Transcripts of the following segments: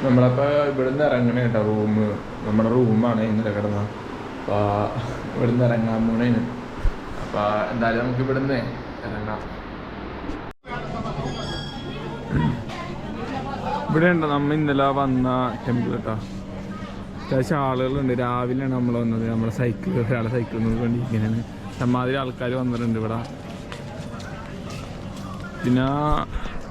നമ്മളപ്പോൾ ഇവിടുന്ന് ഇറങ്ങണേ കേട്ടോ നമ്മുടെ റൂമാണ് ഇന്നലെ കിടന്ന. അപ്പോൾ ഇവിടുന്ന് ഇറങ്ങാൻ പോണേന്. അപ്പോൾ എന്തായാലും നമുക്ക് ഇവിടുന്ന് ഇറങ്ങാം. ഇവിടെ ഉണ്ട് നമ്മൾ ഇന്നലെ വന്ന ടെമ്പിൾ കേട്ടോ. അത്യാവശ്യം ആളുകളുണ്ട്. രാവിലെയാണ് നമ്മൾ വന്നത്. നമ്മുടെ ഒരാളെ സൈക്കിൾ കൊണ്ടിരിക്കുന്നതാണ്. ഇഷ്ടംമാതിരി ആൾക്കാർ വന്നിട്ടുണ്ട് ഇവിടെ. പിന്നെ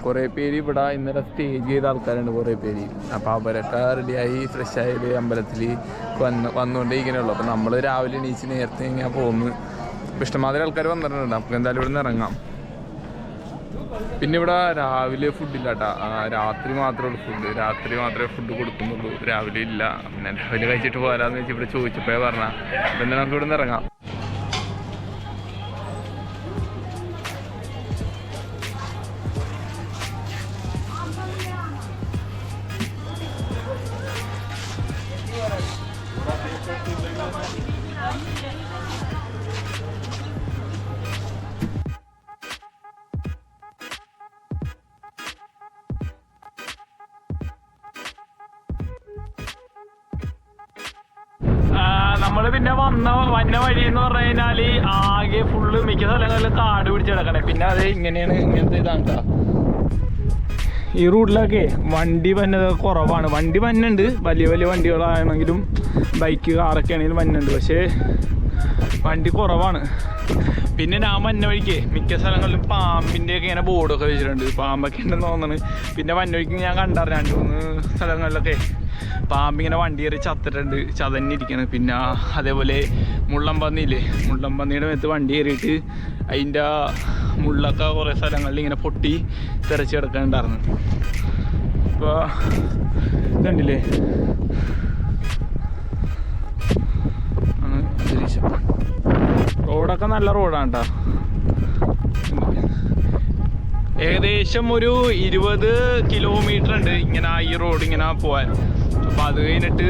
കുറേ പേര് ഇവിടെ ഇന്നലെ സ്റ്റേജ് ചെയ്ത ആൾക്കാരുണ്ട് കുറേ പേര്. അപ്പോൾ അവരൊക്കെ റെഡിയായി ഫ്രഷായത് അമ്പലത്തിൽ വന്നുകൊണ്ടേയിരിക്കണുള്ളൂ. അപ്പോൾ നമ്മൾ രാവിലെ എണീച്ച് നേരത്തെ ഇങ്ങനെ പോകുന്നു. അപ്പോൾ ഇഷ്ടംമാതിരി ആൾക്കാർ വന്നിട്ടുണ്ട്. നമുക്ക് എന്തായാലും ഇവിടെ നിന്ന് ഇറങ്ങാം. പിന്നെ ഇവിടെ രാവിലെ ഫുഡില്ല കേട്ടോ. രാത്രി മാത്രമേ ഉള്ളൂ ഫുഡ്. രാത്രി മാത്രമേ ഫുഡ് കൊടുക്കുന്നുള്ളൂ, രാവിലെ ഇല്ല. പിന്നെ രാവിലെ കഴിച്ചിട്ട് പോരാന്ന് വെച്ചാൽ ഇവിടെ ചോദിച്ചപ്പോഴേ പറഞ്ഞാൽ. അപ്പം എന്തായാലും നമുക്ക് ഇവിടെ നിന്ന് ഇറങ്ങാം. നമ്മള് പിന്നെ വന്ന വഴി എന്ന് പറഞ്ഞു കഴിഞ്ഞാല് ആകെ ഫുള്ള് മിക്ക സ്ഥലങ്ങളിലും കാട് പിടിച്ച് കിടക്കണേ. പിന്നെ അത് ഇങ്ങനെയാണ്, ഇങ്ങനത്തെ ഇതാണ്. ഈ റൂട്ടിലൊക്കെ വണ്ടി വന്നത് കുറവാണ്. വണ്ടി വന്നുണ്ട്, വലിയ വലിയ വണ്ടികളാണെങ്കിലും ബൈക്ക് കാറൊക്കെ ആണെങ്കിലും വന്നുണ്ട്. പക്ഷേ വണ്ടി കുറവാണ്. പിന്നെ ഞാൻ വന്ന വഴിക്ക് മിക്ക സ്ഥലങ്ങളിലും പാമ്പിൻ്റെയൊക്കെ ഇങ്ങനെ ബോർഡൊക്കെ വെച്ചിട്ടുണ്ട്. പാമ്പൊക്കെ ഉണ്ടെന്ന് തോന്നുന്നു. പിന്നെ വന്ന വഴിക്ക് ഞാൻ കണ്ടായിരുന്നു 2-3 സ്ഥലങ്ങളിലൊക്കെ പാമ്പിങ്ങനെ വണ്ടി കയറി ചതഞ്ഞിരിക്കണം. പിന്നെ അതേപോലെ മുള്ളംപന്നിയുടെ മേത്ത് വണ്ടി കയറിയിട്ട് അതിൻ്റെ മുള്ളൊക്കെ കുറേ സ്ഥലങ്ങളിൽ ഇങ്ങനെ പൊട്ടി തെറിച്ച് കിടക്കാനുണ്ടായിരുന്നു. ഇപ്പോൾ ഇതുണ്ടല്ലേ ആണ് അന്തരീക്ഷം. റോഡൊക്കെ നല്ല റോഡാണ് കേട്ടോ. ഏകദേശം ഒരു 20 കിലോമീറ്റർ ഉണ്ട് ഇങ്ങനെ ഈ റോഡ് ഇങ്ങനെ പോകാൻ. അപ്പോൾ അത് കഴിഞ്ഞിട്ട്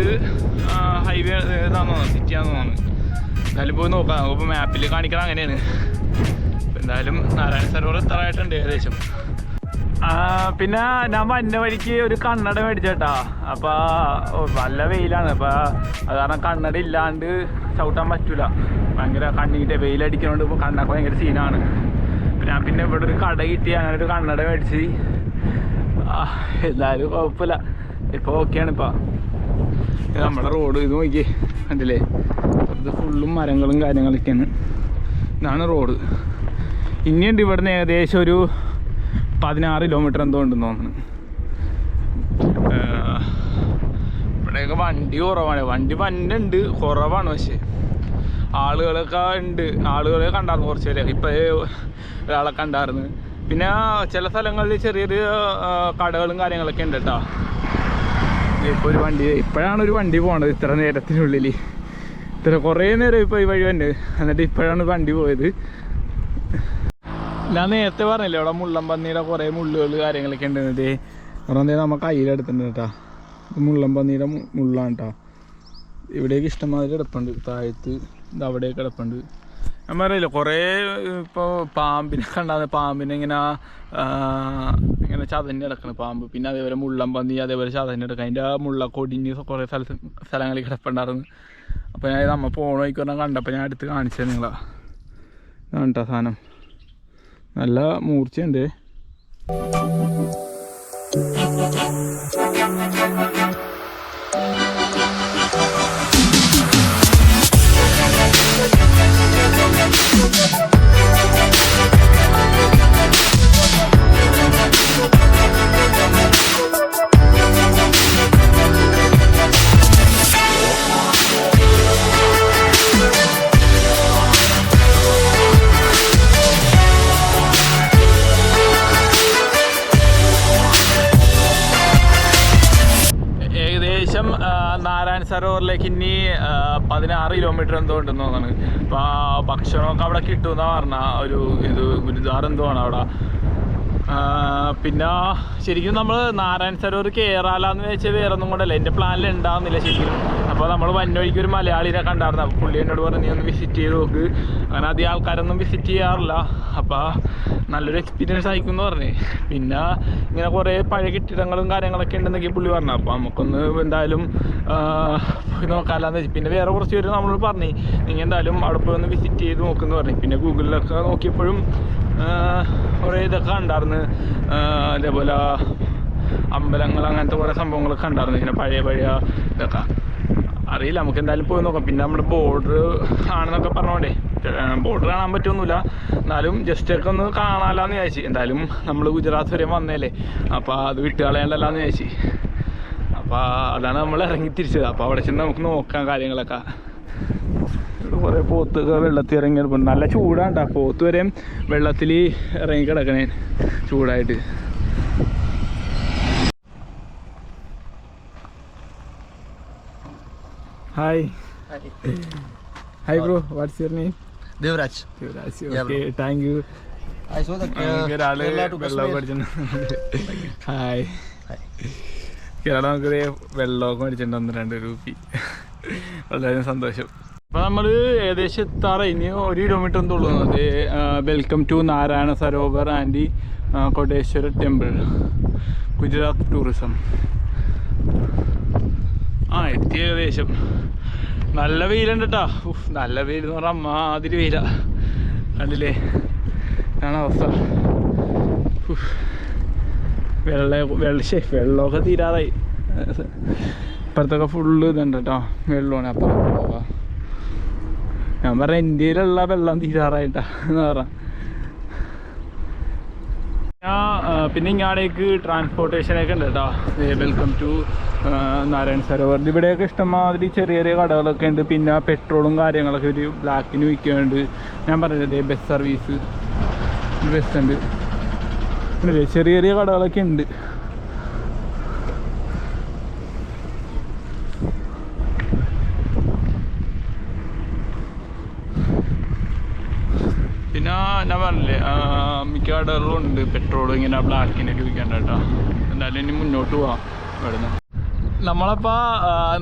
ഹൈവേ ഏതാണെന്ന് തോന്നുന്നു, സിറ്റിയാണെന്ന് തോന്നുന്നു. എന്തായാലും പോയി നോക്കാം. അപ്പോൾ മാപ്പിൽ കാണിക്കണം അങ്ങനെയാണ്. അപ്പോൾ എന്തായാലും നാരായണ സരോവർ എത്താറായിട്ടുണ്ട് ഏകദേശം. പിന്നെ ഞാൻ വന്ന വഴിക്ക് ഒരു കണ്ണട മേടിച്ചേട്ടാ. അപ്പോൾ നല്ല വെയിലാണ്. അപ്പോൾ അത് കാരണം കണ്ണട ഇല്ലാണ്ട് ചവിട്ടാൻ പറ്റില്ല. ഭയങ്കര കണ്ണിട്ട് വെയിലടിക്കുന്നതുകൊണ്ട് ഇപ്പോൾ കണ്ണൊക്കെ ഭയങ്കര സീനാണ്. ഞാൻ പിന്നെ ഇവിടെ ഒരു കട കിട്ടി, അങ്ങനെ ഒരു കണ്ണട മേടിച്ച്. എന്തായാലും കുഴപ്പമില്ല, ഇപ്പോൾ ഓക്കെയാണ്. ഇപ്പോൾ നമ്മുടെ റോഡ് ഇത് നോക്കി കണ്ടില്ലേ, ഇത് ഫുള്ളും മരങ്ങളും കാര്യങ്ങളൊക്കെയാണ്. ഇതാണ് റോഡ്. ഇനിയുണ്ട് ഇവിടുന്ന് ഏകദേശം ഒരു 16 കിലോമീറ്റർ എന്തോ ഉണ്ടെന്ന് തോന്നുന്നു. ഇവിടെയൊക്കെ വണ്ടി കുറവാണ്. വണ്ടി വന്നുണ്ട്, കുറവാണ്. പക്ഷേ ആളുകളൊക്കെ ഉണ്ട്. ആളുകളെ കണ്ടായിരുന്നു കുറച്ച് പേരെ. ഇപ്പോൾ ഒരാളെ കണ്ടായിരുന്നു. പിന്നെ ചില സ്ഥലങ്ങളിൽ ചെറിയൊരു കടകളും കാര്യങ്ങളൊക്കെ ഉണ്ട് കേട്ടോ. ഇപ്പോൾ ഒരു വണ്ടി, ഇപ്പോഴാണ് ഒരു വണ്ടി പോകേണ്ടത് ഇത്ര നേരത്തിനുള്ളിൽ. കുറേ നേരം ഇപ്പോൾ ഈ വഴി വന്ന്, എന്നിട്ട് ഇപ്പോഴാണ് വണ്ടി പോയത്. ഞാൻ നേരത്തെ പറഞ്ഞില്ലേ ഇവിടെ മുള്ളംപന്നിയുടെ കുറേ മുള്ളുകൾ കാര്യങ്ങളൊക്കെ ഉണ്ട്. പറഞ്ഞേ നമ്മൾ കയ്യിലെടുത്തിട്ടുണ്ട് കേട്ടോ. മുള്ളംപന്നിയുടെ മുള്ളാണ് കേട്ടോ. ഇവിടേക്ക് ഇഷ്ടംമാതിരി കിടപ്പുണ്ട്. താഴത്ത് ഇത് അവിടെയൊക്കെ കിടപ്പുണ്ട്. ഞാൻ പറയില്ല കുറേ ഇപ്പോൾ പാമ്പിനെ കണ്ടാകുന്ന പാമ്പിനെ ഇങ്ങനെ ചതഞ്ഞ് കിടക്കണം പാമ്പ്. പിന്നെ അതേപോലെ മുള്ളംപന്നി അതേപോലെ ചതഞ്ഞ് കിടക്കുക. അതിൻ്റെ മുള്ളക്കൊടിഞ്ഞ് കുറേ സ്ഥലങ്ങളിൽ കിടപ്പുണ്ടായിരുന്നു. അപ്പോൾ ഞാൻ നമ്മൾ പോണ വഴിക്ക് പറഞ്ഞാൽ കണ്ടപ്പോൾ ഞാൻ എടുത്ത് കാണിച്ചത് നിങ്ങളാ. ഇതാണ് കേട്ടോ സാധനം. നല്ല മൂർച്ചയുണ്ട്. നാരായണ സരോവറിലേക്ക് ഇനി 16 കിലോമീറ്റർ എന്തോ ഉണ്ടെന്ന് തോന്നുന്നു. അപ്പോൾ ഭക്ഷണമൊക്കെ അവിടെ കിട്ടുമെന്നാണ് പറഞ്ഞാൽ. ഒരു ഇത് ഗുരുദ്വാര എന്തോ ആണ് അവിടെ. പിന്നെ ശരിക്കും നമ്മൾ നാരായൺ സരോവർ കയറാലാന്ന് വെച്ചാൽ വേറെ ഒന്നും കൊണ്ടല്ല, എൻ്റെ പ്ലാനിൽ ഉണ്ടാകുന്നില്ല ശരിക്കും. അപ്പോൾ നമ്മൾ വന്നവഴിക്ക് ഒരു മലയാളിനെ കണ്ടായിരുന്നു. അപ്പോൾ പുള്ളി എന്നോട് പറഞ്ഞു നീ ഒന്ന് വിസിറ്റ് ചെയ്ത് നോക്ക്, അങ്ങനെ അധികം ആൾക്കാരൊന്നും വിസിറ്റ് ചെയ്യാറില്ല, അപ്പോൾ നല്ലൊരു എക്സ്പീരിയൻസ് ആയിരിക്കും എന്ന് പറഞ്ഞ്. പിന്നെ ഇങ്ങനെ കുറേ പഴയ കെട്ടിടങ്ങളും കാര്യങ്ങളൊക്കെ ഉണ്ടെന്നൊക്കെ പുള്ളി പറഞ്ഞു. അപ്പോൾ നമുക്കൊന്ന് എന്തായാലും നോക്കാമെന്ന് വെച്ചു. പിന്നെ വേറെ കുറച്ച് പേര് നമ്മളോട് പറഞ്ഞു നിങ്ങൾ എന്തായാലും അവിടെ പോയി ഒന്ന് വിസിറ്റ് ചെയ്ത് നോക്കുമെന്ന് പറഞ്ഞു. പിന്നെ ഗൂഗിളിലൊക്കെ നോക്കിയപ്പോഴും കുറേ ഇതൊക്കെ ഉണ്ടായിരുന്നു, അതേപോലെ അമ്പലങ്ങൾ അങ്ങനത്തെ കുറേ സംഭവങ്ങളൊക്കെ ഉണ്ടായിരുന്നു, ഇങ്ങനെ പഴയ ഇതൊക്കെ. അറിയില്ല, നമുക്ക് എന്തായാലും പോയി നോക്കാം. പിന്നെ നമ്മുടെ ബോർഡർ ആണെന്നൊക്കെ പറഞ്ഞോണ്ടേ ബോർഡർ കാണാൻ പറ്റുമൊന്നുമില്ല, എന്നാലും ജസ്റ്റ് ഒക്കെ ഒന്ന് കാണാമല്ലാന്ന് വിചാരിച്ചു. എന്തായാലും നമ്മൾ ഗുജറാത്ത് വരെ വന്നേലേ, അപ്പോൾ അത് വിട്ട് കളയണ്ടല്ലാന്ന് വിചാരിച്ചു. അപ്പോൾ അതാണ് നമ്മൾ ഇറങ്ങി തിരിച്ചത്. അപ്പോൾ അവിടെ ചെന്ന് നമുക്ക് നോക്കാം കാര്യങ്ങളൊക്കെ. ഇവിടെ കുറേ പോത്തൊക്കെ വെള്ളത്തിൽ ഇറങ്ങി കിടപ്പുണ്ട്. നല്ല ചൂടാണ്, പോത്ത് വരെ വെള്ളത്തിൽ ഇറങ്ങി കിടക്കണേ ചൂടായിട്ട്. Hi. Hi bro, what's your name? Devraj. Devraj. Yeah, Okay, thank you. I saw that Kerala to Kashmir. Hi. Kerala നമുക്ക് വെള്ളമൊക്കെ മേടിച്ചിട്ടുണ്ട് 2 രൂപ. വളരെ സന്തോഷം. അപ്പോൾ നമ്മൾ ഏകദേശം എത്താറ്, ഇനി 1 കിലോമീറ്റർ എന്തുള്ളൂ. അത് welcome to Narayan Sarovar and Koteshwar temple, Gujarat tourism. എത്തി ഏകദേശം. നല്ല വെയിലുണ്ട് കേട്ടോ. നല്ല വെയിൽ എന്ന് പറഞ്ഞാൽ മാതിരി വെയില കണ്ടില്ലേ, ആണ് അവസ്ഥ. വെള്ളമൊക്കെ തീരാതായി. ഇപ്പുറത്തൊക്കെ ഫുള്ള് ഇതുണ്ട് കേട്ടോ, വെള്ളമാണ്. അപ്പം ഞാൻ പറഞ്ഞ ഇന്ത്യയിലുള്ള വെള്ളം തീരാറായിട്ടാ എന്ന് പറഞ്ഞ. പിന്നെ ഇങ്ങാടേക്ക് ട്രാൻസ്പോർട്ടേഷനൊക്കെ ഉണ്ട് കേട്ടോ. Welcome to Narayan Sarovar. ഇവിടെയൊക്കെ ഇഷ്ടംമാതിരി ചെറിയ ചെറിയ കടകളൊക്കെ ഉണ്ട്. പിന്നെ പെട്രോളും കാര്യങ്ങളൊക്കെ ഒരു ബ്ലാക്കിന് വിൽക്കുന്നുണ്ട്. ഞാൻ പറഞ്ഞത് ബസ് സർവീസ്, ബസ് ഉണ്ട്, ചെറിയ ചെറിയ കടകളൊക്കെ ഉണ്ട്. പിന്നെ ഞാൻ പറഞ്ഞില്ലേ മിക്ക കടകളിലും ഉണ്ട് പെട്രോൾ ഇങ്ങനെ ബ്ലാക്കിനൊക്കെ വിൽക്കേണ്ട കേട്ടോ. എന്തായാലും ഇനി മുന്നോട്ട് പോവാം ഇവിടുന്ന്. നമ്മളപ്പോൾ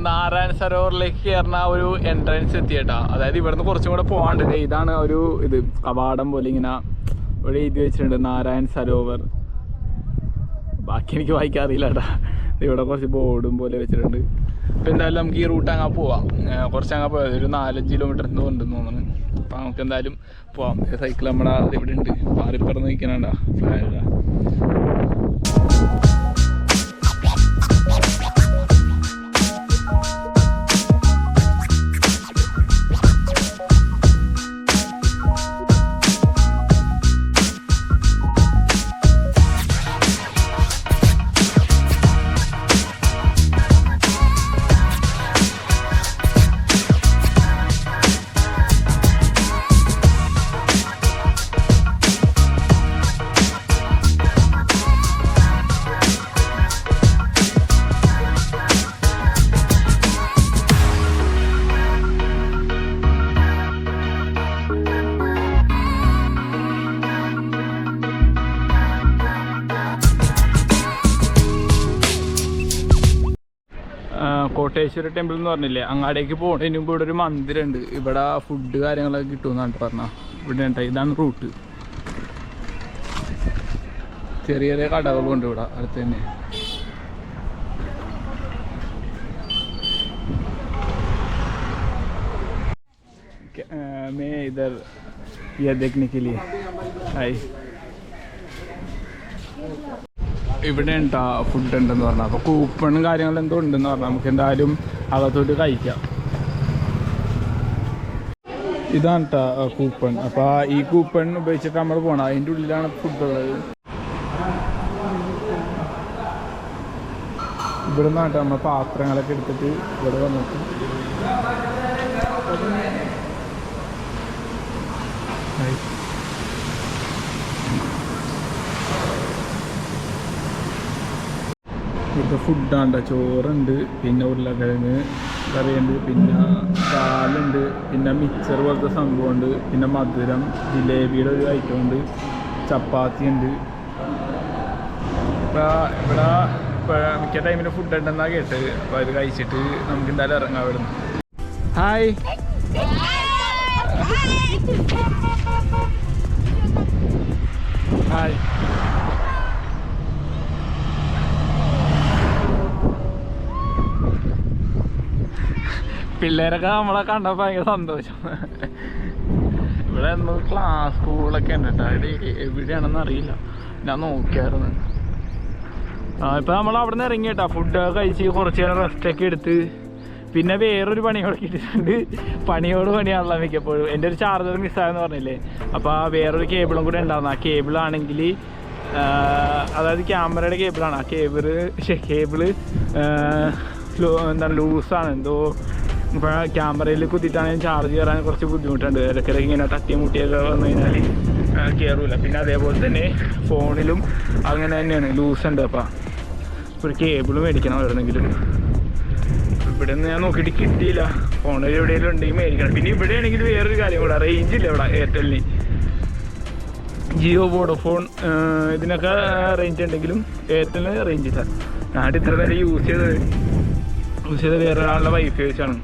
നാരായൺ സരോവറിലേക്ക് കയറുന്ന ഒരു എൻട്രൻസ് എത്തിയേട്ടാ. അതായത് ഇവിടുന്ന് കുറച്ചും കൂടെ പോകാണ്ട്. ഇതാണ് ഒരു ഇത് കവാടം പോലെ ഇങ്ങനെ ഇവിടെ എഴുതി വെച്ചിട്ടുണ്ട്, നാരായൺ സരോവർ. ബാക്കി എനിക്ക് വായിക്കാറില്ല കേട്ടാ. ഇവിടെ കുറച്ച് ബോർഡും പോലെ വെച്ചിട്ടുണ്ട്. അപ്പോൾ എന്തായാലും നമുക്ക് ഈ റൂട്ട് അങ്ങ് പോവാം. കുറച്ചങ്ങ് പോയത് ഒരു 4-5 കിലോമീറ്റർ എന്തോ ഉണ്ടെന്ന് തോന്നുന്നു. അപ്പോൾ നമുക്ക് എന്തായാലും പോവാം. സൈക്കിൾ നമ്മുടെ ഇവിടെ ഉണ്ട്, പാറിപ്പറന്ന് നിൽക്കണണ്ട ഫ്ലാഗ്. കോട്ടേശ്വര ടെമ്പിൾ എന്ന് പറഞ്ഞില്ലേ, അങ്ങാടേക്ക് പോകുന്നതിന് മുമ്പ് ഇവിടെ ഒരു മന്ദിരമുണ്ട്. ഇവിടെ ഫുഡ് കാര്യങ്ങളൊക്കെ കിട്ടുമെന്നാണ് പറഞ്ഞാൽ. ഇവിടെ ഉണ്ട്, ഇതാണ് റൂട്ട്. ചെറിയ ചെറിയ കടകളുണ്ട് ഇവിടെ അടുത്ത് തന്നെ. मैं इधर ये देखने के लिए आई. ഇവിടെ ഉണ്ടാ ഫുഡ് ഉണ്ടെന്ന് പറഞ്ഞാൽ. അപ്പോൾ കൂപ്പണും കാര്യങ്ങളും എന്തോ ഉണ്ടെന്ന് പറഞ്ഞാൽ നമുക്ക് എന്തായാലും അകത്തോട്ട് കഴിക്കാം. ഇതാണ് കേട്ടോ കൂപ്പൺ. അപ്പോൾ ഈ കൂപ്പൺ ഉപയോഗിച്ചിട്ട് നമ്മൾ പോകണം. അതിൻ്റെ ഉള്ളിലാണ് ഫുഡ് ഉള്ളത്. ഇവിടെ നിന്നാട്ടോ നമ്മൾ പാത്രങ്ങളൊക്കെ എടുത്തിട്ട് ഇവിടെ വന്നിട്ട് ഇവിടുത്തെ ഫുഡാണ്ട. ചോറുണ്ട്, പിന്നെ ഉരുളക്കിഴങ്ങ് കറിയുണ്ട്, പിന്നെ പാലുണ്ട്, പിന്നെ മിക്സർ പോലത്തെ സംഭവമുണ്ട്, പിന്നെ മധുരം ജിലേബിയുടെ ഒരു ഐറ്റം ഉണ്ട്, ചപ്പാത്തി ഉണ്ട്, അപ്പോൾ ഇവിടെ മിക്ക ടൈമിൽ ഫുഡ് ഉണ്ടെന്നാണ് കേട്ടത്. അപ്പോൾ അത് കഴിച്ചിട്ട് നമുക്ക് എന്തായാലും ഇറങ്ങാം ഇവിടെ നിന്ന്. Hi, hi. പിള്ളേരൊക്കെ നമ്മളെ കണ്ടപ്പോൾ ഭയങ്കര സന്തോഷം. ഇവിടെ ഒന്നും ക്ലാസ് സ്കൂളൊക്കെ ഉണ്ട് കേട്ടോ. ഇത് എവിടെയാണെന്ന് അറിയില്ല, ഞാൻ നോക്കിയായിരുന്നു. ഇപ്പം നമ്മൾ അവിടെ നിന്ന് ഇറങ്ങി കേട്ടോ. ഫുഡൊക്കെ കഴിച്ച് കുറച്ച് നേരം റെസ്റ്റൊക്കെ എടുത്ത് പിന്നെ വേറൊരു പണി കൂടെ കിട്ടിയിട്ടുണ്ട്. പണിയോട് പണിയാണല്ലോ മിക്കപ്പോഴും. എൻ്റെ ഒരു ചാർജർ മിസ്സായെന്ന് പറഞ്ഞില്ലേ, അപ്പോൾ ആ വേറൊരു കേബിളും കൂടെ ഉണ്ടായിരുന്നു. ആ കേബിളാണെങ്കിൽ അതായത് ക്യാമറയുടെ കേബിളാണ്. ആ കേബിള് എന്താണ് ലൂസാണ് എന്തോ. ഇപ്പോൾ ക്യാമറയിൽ കുത്തിയിട്ടാണെങ്കിൽ ചാർജ് കയറാൻ കുറച്ച് ബുദ്ധിമുട്ടുണ്ട്. ഇടയ്ക്കിടയ്ക്ക് ഇങ്ങനെ തട്ടിയും മുട്ടിയൊക്കെ വന്നു കഴിഞ്ഞാൽ കയറില്ല. പിന്നെ അതേപോലെ തന്നെ ഫോണിലും അങ്ങനെ തന്നെയാണ്, ലൂസ് ഉണ്ട്. അപ്പോൾ ഒരു കേബിൾ മേടിക്കണം എവിടെയെങ്കിലും. ഇവിടെ നിന്ന് ഞാൻ നോക്കിയിട്ട് കിട്ടിയില്ല. ഫോണിൽ എവിടെയെങ്കിലും ഉണ്ടെങ്കിൽ മേടിക്കണം. പിന്നെ ഇവിടെ ആണെങ്കിൽ വേറൊരു കാര്യം കൂടെ, റേഞ്ച് ഇല്ല ഇവിടെ എയർടെലിന്. ജിയോ, വോഡോഫോൺ ഇതിനൊക്കെ റേഞ്ച് ഉണ്ടെങ്കിലും എയർടെലിന് റേഞ്ച് ഇല്ല. ഞാനിട്ട് ഇത്ര നേരം യൂസ് ചെയ്ത് വേറെ ഒരാളുടെ വൈഫൈ വെച്ചാണ്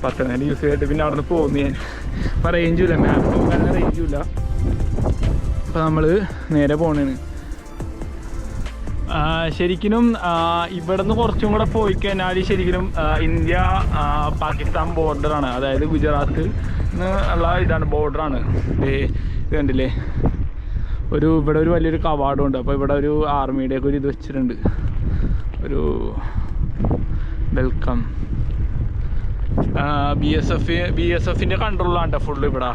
10 നേരം യൂസ് ചെയ്തിട്ട് പിന്നെ അവിടെ നിന്ന് പോകുന്നു ഞാൻ. അപ്പോൾ റേഞ്ചും ഇല്ല, മാപ്പ് നോക്കാൻ റേഞ്ചും ഇല്ല. അപ്പോൾ നമ്മൾ നേരെ പോകണേണ്. ശരിക്കും ഇവിടെ നിന്ന് കുറച്ചും കൂടെ പോയി കഴിഞ്ഞാൽ ശരിക്കും ഇന്ത്യ പാകിസ്ഥാൻ ബോർഡറാണ്. അതായത് ഗുജറാത്ത് ഉള്ള ഇതാണ്, ബോർഡറാണ്. ഇത് കണ്ടില്ലേ, ഇവിടെ ഒരു വലിയൊരു കവാടം ഉണ്ട്. അപ്പോൾ ഇവിടെ ഒരു ആർമിയുടെയൊക്കെ ഒരു ഇത് വെച്ചിട്ടുണ്ട്, ഒരു വെൽക്കം. BSFിൻ്റെ കൺട്രോളാണ് ഫുള്ള് ഇവിടെ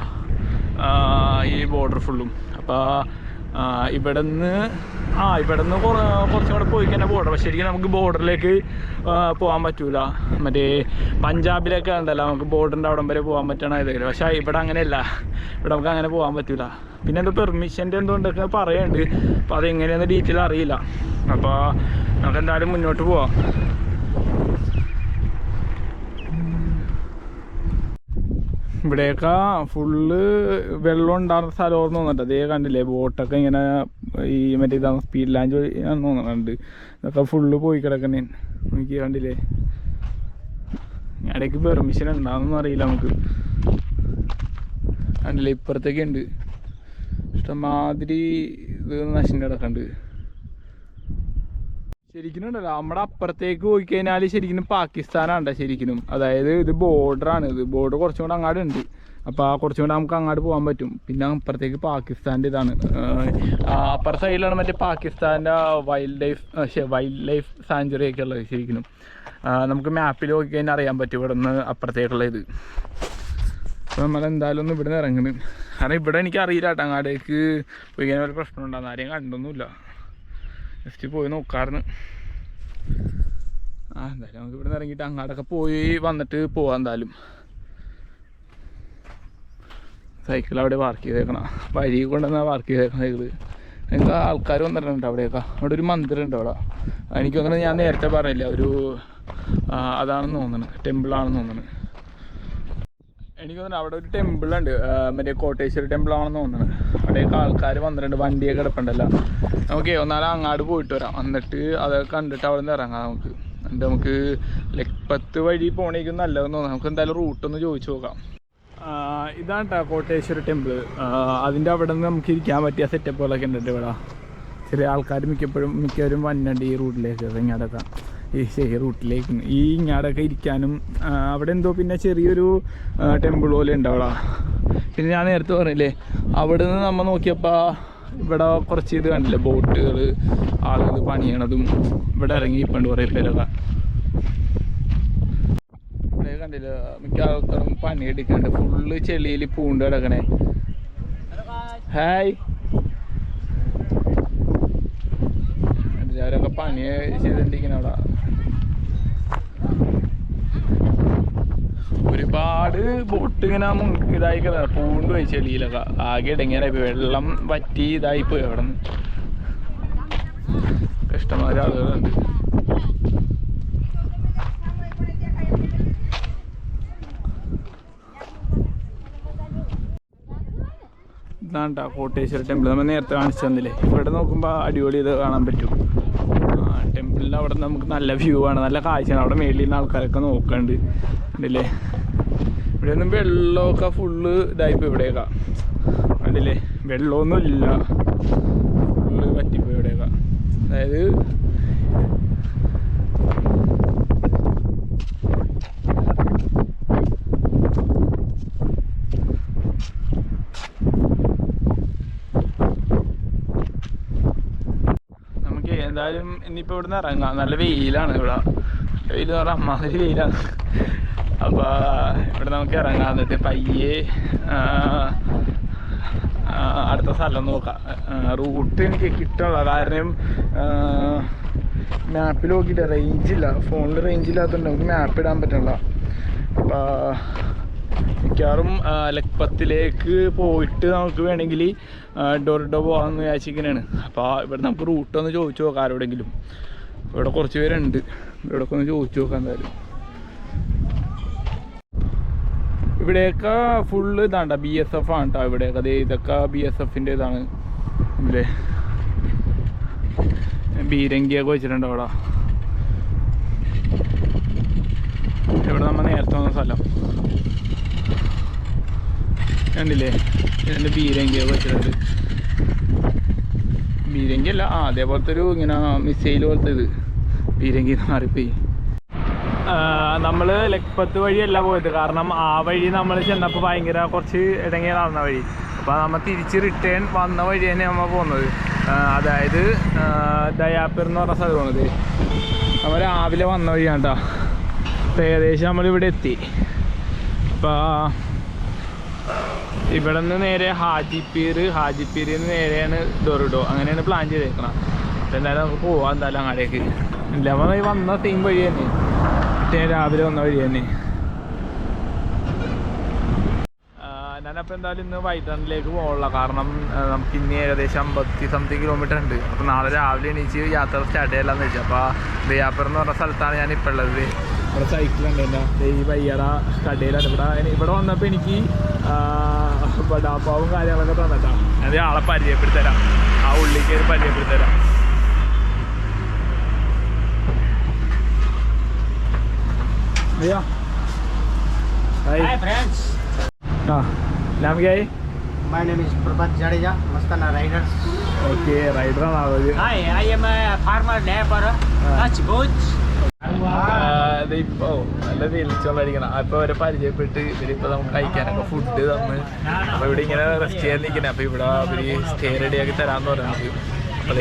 ഈ ബോർഡർ ഫുള്ളും. അപ്പോൾ ഇവിടെ നിന്ന് കുറച്ചും കൂടെ പോയി കഴിഞ്ഞാൽ ബോർഡർ. പക്ഷേ ശരിക്കും നമുക്ക് ബോർഡറിലേക്ക് പോകാൻ പറ്റൂല. മറ്റേ പഞ്ചാബിലൊക്കെ ഉണ്ടല്ലോ, നമുക്ക് ബോർഡറിൻ്റെ അവിടം വരെ പോകാൻ പറ്റണ ഇതെങ്കിലും. പക്ഷേ ഇവിടെ അങ്ങനെയല്ല, ഇവിടെ നമുക്ക് അങ്ങനെ പോകാൻ പറ്റൂല. പിന്നെ എന്തോ പെർമിഷൻ്റെ എന്തുകൊണ്ടൊക്കെ പറയുന്നുണ്ട്. അപ്പോൾ അതെങ്ങനെയാണെന്ന് ഡീറ്റെയിൽ അറിയില്ല. അപ്പോൾ നമുക്ക് എന്തായാലും മുന്നോട്ട് പോവാം. ഇവിടെയൊക്കെ ഫുള്ള് വെള്ളം ഉണ്ടാകുന്ന സ്ഥലമാണെന്ന് തോന്നുന്നുണ്ട്. അതേ കണ്ടില്ലേ, ബോട്ടൊക്കെ ഇങ്ങനെ ഈ മറ്റേ ഇതാണ് സ്പീഡ് ലാൻഡ് ആണെന്ന് തോന്നുന്നുണ്ട്. ഇതൊക്കെ ഫുള്ള് പോയി കിടക്കണേ നോക്കി, കണ്ടില്ലേ. ഇടയ്ക്ക് പെർമിഷൻ ഉണ്ടാകുന്നൊന്നും അറിയില്ല നമുക്ക്. കണ്ടില്ലേ, ഇപ്പുറത്തൊക്കെ ഉണ്ട് ഇഷ്ടംമാതിരി ഇത് നശിച്ച് കിടക്കുന്നുണ്ട്. ശരിക്കും ഉണ്ടല്ലോ, നമ്മുടെ അപ്പുറത്തേക്ക് പോയി കഴിഞ്ഞാൽ ശരിക്കും പാകിസ്ഥാനാണ് ശരിക്കും. അതായത് ഇത് ബോർഡറാണ്. ഇത് ബോർഡർ കുറച്ചും കൂടെ അങ്ങാട് ഉണ്ട്. അപ്പോൾ കുറച്ചും കൂടെ നമുക്ക് അങ്ങോട്ട് പോകാൻ പറ്റും. പിന്നെ അപ്പുറത്തേക്ക് പാകിസ്ഥാൻ്റെ ഇതാണ്. അപ്പുറ സൈഡിലാണ് മറ്റേ പാകിസ്ഥാൻ്റെ വൈൽഡ് ലൈഫ് സാഞ്ചുറി ഒക്കെ ഉള്ളത് ശരിക്കും. നമുക്ക് മാപ്പിൽ നോക്കി കഴിഞ്ഞാൽ അറിയാൻ പറ്റും ഇവിടെ നിന്ന് അപ്പുറത്തേക്കുള്ള ഇത്. അപ്പോൾ നമ്മളെന്തായാലും ഒന്ന് ഇവിടെ നിന്ന് ഇറങ്ങുന്നത്. കാരണം ഇവിടെ എനിക്കറിയില്ല കേട്ടോ, അങ്ങാടേക്ക് പോയി കഴിഞ്ഞാൽ ഒരു പ്രശ്നം ഉണ്ടാകുന്ന ആരെയും കണ്ടൊന്നുമില്ല. ജസ്റ്റ് പോയി നോക്കാറുണ്ട്. എന്തായാലും നമുക്ക് ഇവിടെ നിന്ന് ഇറങ്ങിയിട്ട് അങ്ങോട്ടൊക്കെ പോയി വന്നിട്ട് പോവാം. എന്തായാലും സൈക്കിൾ അവിടെ പാർക്ക് ചെയ്തേക്കണം, വഴി കൊണ്ടുവന്നാൽ പാർക്ക് ചെയ്തേക്കണം സൈക്കിള്. എനിക്ക് ആൾക്കാർ വന്നിട്ടുണ്ട് അവിടെയൊക്കെ. അവിടെ ഒരു മന്ദിരമുണ്ട് അവിടെ. എനിക്ക് തോന്നുന്നത് ഞാൻ നേരത്തെ പറഞ്ഞില്ല, ഒരു അതാണെന്ന് തോന്നുന്നത്, ടെമ്പിളാണെന്ന് തോന്നുന്നത്. എനിക്ക് തോന്നുന്നു അവിടെ ഒരു ടെമ്പിളുണ്ട്, മറ്റേ കോട്ടേശ്വരി ടെമ്പിളാണെന്ന് തോന്നുന്നത്. അവിടെയൊക്കെ ആൾക്കാർ വന്നിട്ടുണ്ട്, വണ്ടിയൊക്കെ കിടപ്പുണ്ടല്ലോ. നമുക്ക് ഒന്നാലും അങ്ങാട് പോയിട്ട് വരാം, എന്നിട്ട് അതൊക്കെ കണ്ടിട്ട് അവിടെ നിന്ന് ഇറങ്ങാം. എന്നിട്ട് നമുക്ക് ലക്പത്ത് വഴി പോണേക്കും നല്ലതെന്ന് തോന്നുന്നു. നമുക്ക് എന്തായാലും റൂട്ടൊന്ന് ചോദിച്ചു നോക്കാം. ഇതാണ് കേട്ടോ കോട്ടേശ്വരി ടെമ്പിൾ. അതിൻ്റെ അവിടെ നിന്ന് നമുക്ക് ഇരിക്കാൻ പറ്റിയ സെറ്റപ്പുകളൊക്കെ ഉണ്ട് ഇവിടെ. ചെറിയ ആൾക്കാർ മിക്കവരും വന്നുണ്ട് ഈ റൂട്ടിലേക്ക്, ഇങ്ങാടൊക്കെ ഈ റൂട്ടിലേക്ക് ഈ ഇങ്ങാടൊക്കെ ഇരിക്കാനും. അവിടെ എന്തോ പിന്നെ ചെറിയൊരു ടെമ്പിൾ പോലെ ഉണ്ട് അവിടെ. പിന്നെ ഞാൻ നേരത്തെ പറഞ്ഞില്ലേ, അവിടെ നിന്ന് നമ്മൾ നോക്കിയപ്പോൾ ഇവിടെ കുറച്ച് ഇത് കണ്ടില്ലേ, ബോട്ടുകൾ, ആളുകൾ പണിയണതും ഇവിടെ ഇറങ്ങി ഇപ്പണ്ട് കുറേ പേരൊക്കെ. ഇവിടെ കണ്ടില്ല, മിക്ക ആൾക്കാരും പണിയെടുക്കുന്നുണ്ട്. ഫുള്ള് ചെളിയിൽ പൂണ്ട് കിടക്കണേ. ഹായ്, എല്ലാവരൊക്കെ പണി ചെയ്തിട്ടിരിക്കണ അവിടെ. ഒരുപാട് ബോട്ട് ഇങ്ങനെ ഇതായി പൂണ്ട് പോയി ചെളിയിലൊക്കെ. ആകെ ഇടങ്ങിയായി, വെള്ളം വറ്റി ഇതായിപ്പോയി. അവിടെ നിന്ന് ഇഷ്ടംമാതിരി ആളുകളുണ്ട്. ഇതാണ് കോട്ടേശ്വരി ടെമ്പിൾ. നമ്മൾ നേരത്തെ കാണിച്ചു തന്നില്ലേ. ഇവിടെ നോക്കുമ്പോൾ അടിപൊളി ഇത് കാണാൻ പറ്റും. മുകളിൽ അവിടെ നമുക്ക് നല്ല വ്യൂ ആണ്, നല്ല കാഴ്ചയാണ്. അവിടെ മേളിൽ നിന്ന് ആൾക്കാരൊക്കെ നോക്കുന്നുണ്ട് ഉണ്ടല്ലേ. ഇവിടെ ഒന്നും വെള്ളമൊക്കെ ഫുള്ള് ഇതായിപ്പോൾ ഇവിടെയൊക്കെ ഉണ്ടല്ലേ, വെള്ളമൊന്നും ഇല്ല, ഫുള്ള് പറ്റിപ്പോയി ഇവിടെയൊക്കെ. അതായത് എന്തായാലും ഇനിയിപ്പോൾ ഇവിടുന്ന് ഇറങ്ങാം. നല്ല വെയിലാണ് ഇവിടെ, വെയിൽ എന്ന് പറഞ്ഞാൽ അമ്മാതിരി വെയിലാണ്. അപ്പോൾ ഇവിടെ നമുക്ക് ഇറങ്ങാം, എന്നിട്ട് പയ്യെ അടുത്ത സ്ഥലം നോക്കാം. റൂട്ട് എനിക്ക് കിട്ടുള്ള കാരണം മാപ്പിൽ നോക്കിയിട്ട് റേഞ്ചില്ല, ഫോണിൽ റേഞ്ച് ഇല്ലാത്തതുകൊണ്ട് നമുക്ക് മാപ്പ് ഇടാൻ പറ്റില്ല. അപ്പോൾ മിക്കവാറും ലക്പത്തിലേക്ക് പോയിട്ട് നമുക്ക് വേണമെങ്കിൽ ഡോറിഡോ പോകാമെന്ന് വിചാരിച്ചിരിക്കുന്നതാണ്. അപ്പോൾ ഇവിടെ നമുക്ക് റൂട്ടൊന്ന് ചോദിച്ചു നോക്കാം ആരോടെങ്കിലും. ഇവിടെ കുറച്ച് പേരുണ്ട്, ഇവിടെ ഒന്ന് ചോദിച്ചു നോക്കാം എന്തായാലും. ഇവിടെയൊക്കെ ഫുള്ള് ഇതാണ്ട BSF ആണ് കേട്ടോ. ഇവിടെയൊക്കെ അതെ ഇതൊക്കെ BSFൻ്റെ ഇതാണ് ഇല്ലേ. ബീരങ്കിയൊക്കെ വെച്ചിട്ടുണ്ട് അവിടെ. ഇവിടെ നമ്മൾ നേരത്തെ വന്ന സ്ഥലം കണ്ടില്ലേ, ഇതിൻ്റെ ബീരങ്കിയൊക്കെ വെച്ചിട്ടുണ്ട്. ബീരങ്കി അല്ല, അതേപോലത്തെ ഒരു ഇങ്ങനെ മിസൈൽ പോലത്തെ ഇത് ബീരങ്കി മാറിപ്പോയി. നമ്മൾ ലക്പത്ത് വഴിയല്ല പോയത്, കാരണം ആ വഴി നമ്മൾ ചെന്നപ്പോൾ ഭയങ്കര കുറച്ച് ഇടങ്ങി നടന്ന വഴി. അപ്പോൾ നമ്മൾ തിരിച്ച് റിട്ടേൺ വന്ന വഴി തന്നെ നമ്മൾ പോകുന്നത്. അതായത് ദയാപൂർ എന്ന് പറഞ്ഞ സ്ഥലം പോകുന്നത് നമ്മൾ രാവിലെ വന്ന വഴിയാണ് കേട്ടോ. അപ്പോൾ ഏകദേശം നമ്മളിവിടെ എത്തി. അപ്പോൾ ഇവിടെ നിന്ന് നേരെ ഹാജിപ്പീറിൽ നിന്ന് നേരെയാണ് ഡോറിഡോ, അങ്ങനെയാണ് പ്ലാൻ ചെയ്തേക്കണം. അപ്പോൾ എന്തായാലും നമുക്ക് പോവാം എന്തായാലും അങ്ങോട്ടേക്ക്. ഇല്ല നമ്മൾ വന്ന സെയിം വഴി തന്നെ, രാവിലെ വന്ന വഴി തന്നെ. ഞാനപ്പോൾ എന്തായാലും ഇന്ന് വൈദ്യുതിയിലേക്ക് പോകാനുള്ള കാരണം നമുക്ക് ഇനി ഏകദേശം 50-something കിലോമീറ്റർ ഉണ്ട്. അപ്പോൾ നാളെ രാവിലെ എണീച്ച് യാത്ര സ്റ്റാർട്ട് ചെയ്യലാന്ന് വെച്ചാൽ. അപ്പോൾ ദയാപൂർ എന്ന് പറഞ്ഞ സ്ഥലത്താണ് ഞാനിപ്പോൾ ഉള്ളത്. ഇവിടെ സൈക്കിളുണ്ട് എൻ്റെ ഈ വയ്യട കടയിലാണ്. ഇവിടെ വന്നപ്പോൾ എനിക്ക് ബടാപ്പാവും കാര്യങ്ങളൊക്കെ തന്നിട്ടാണ്. ഞാൻ ആളെ പരിചയപ്പെടുത്തരാം, ആ ഉള്ളിലേക്ക് പരിചയപ്പെടുത്തരാം. Hi friends. नाम क्या है? My name is Prabhat Jadeja, Mastana Riders. Okay, rider ആണ് ആള്. Hi, I am a farmer laborer. That's good. ഇതിപ്പോ നല്ല വിളിച്ചോണ്ടിരിക്കണം. അപ്പോൾ അവരെ പരിചയപ്പെട്ട് ഇവരിപ്പോൾ നമുക്ക് കഴിക്കാനൊക്കെ ഫുഡ് തന്ന്. അപ്പോൾ ഇവിടെ ഇങ്ങനെ റെസ്റ്റ് ചെയ്യാൻ നിൽക്കുന്നത്. അപ്പോൾ ഇവിടെ അവർ സ്റ്റേ റെഡിയാക്കി തരാമെന്ന് പറയുന്നത്. അപ്പോൾ